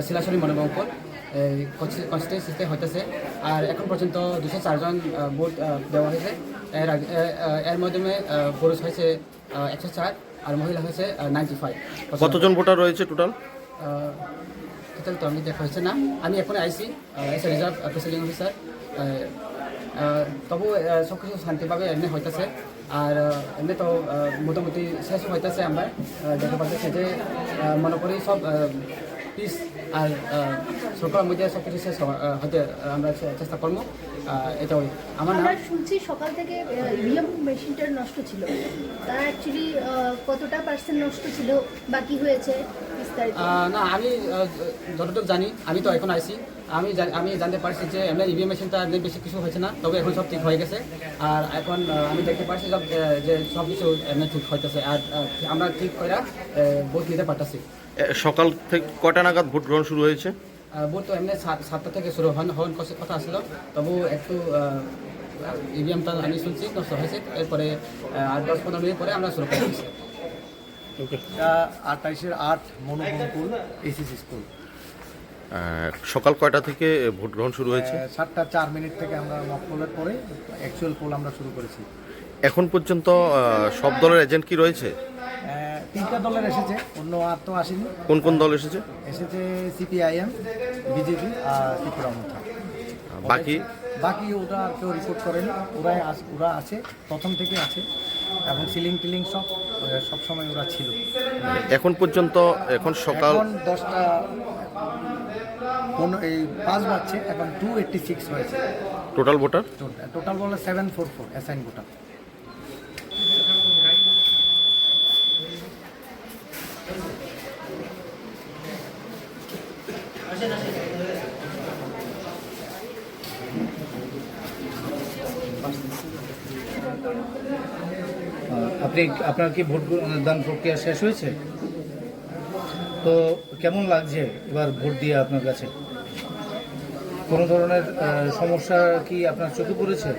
শিলাশরী মনোবঙ্কন কনস্টিটিউন্সিতে হইতেছে। আর এখন পর্যন্ত 204 জন ভোট দেওয়া হয়েছে। এর মাধ্যমে পুরুষ হয়েছে 104 আর মহিলা হয়েছে 95। কতজন ভোটার রয়েছে টোটাল? টোটাল তো আমি দেখা হয়েছে না, আমি এখন আইসি এস এ রিজার্ভ প্রেসিডিং অফিসার। তবু সব কিছু শান্তিভাবে এমনি হইতেছে। আর এমনি তো মোটামুটি শেষ হইতেছে। আমরা দেখা পাচ্ছি যে মনে করি সব পিস আর সরকারের মধ্যে সব কিছু শেষ হতে আমরা চেষ্টা করবো। এটাই আমার নাম। শুনছি সকাল থেকে ইভিএম মেশিনটা নষ্ট ছিল, তার অ্যাকচুয়ালি কতটা পার্সেন্ট নষ্ট ছিল, বাকি হয়েছে না, আমি যতটুকু জানি, আমি তো এখন আইসি, আমি জানতে পারছি যে এমনি ইভিএম মেশিনটা বেশি কিছু হয়েছে না, তবে এখন সব ঠিক হয়ে গেছে। আর এখন আমি দেখতে পারছি সব যে সব কিছু এমনি ঠিক হইতেছে। আর আমরা ঠিক করে ভোট নিতে পারতেছি। সকাল থেকে কটা নাগাদ ভোট গ্রহণ শুরু হয়েছে? ভোট তো এমনি 7টা থেকে শুরু হওয়ার কথা ছিল, তবু একটু ইভিএমটা আমি শুনছি নষ্ট হয়েছে। এরপরে 10-15 মিনিট পরে আমরা শুরু করেছি। 28/8 মনোবঙ্কুল এসিসি স্কুল। সকাল কয়টা থেকে ভোট গ্রহণ শুরু হয়েছে? 7:04 থেকে আমরা মক পোলের পরে অ্যাকচুয়াল পোল আমরা শুরু করেছি। এখন পর্যন্ত সব দলের এজেন্ট কি রয়েছে? 3টা দলের এসেছে, অন্য আর তো আসেনি। কোন কোন দল এসেছে? এসেছে সিপিআইএম, বিজেপি আর ত্রিপুরা মুথা। বাকি ওটা কেউ রিপোর্ট করেনি, ওরা আছে, প্রথম থেকে আছে এবং সিলিং টিলিং সব সময় ওরা ছিল। এখন পর্যন্ত এখন সকাল 10টা 5 বাজছে, এখন 286 হয়েছে টোটাল ভোটার। টোটাল বলে 744 অ্যাসাইন ভোটার। আপনার কি ভোট দান প্রক্রিয়া শেষ হয়েছে? তো কেমন লাগছে এবার ভোট দিয়ে আপনার কাছে? কোনো ধরনের সমস্যা কি আপনার চোখে পড়েছে?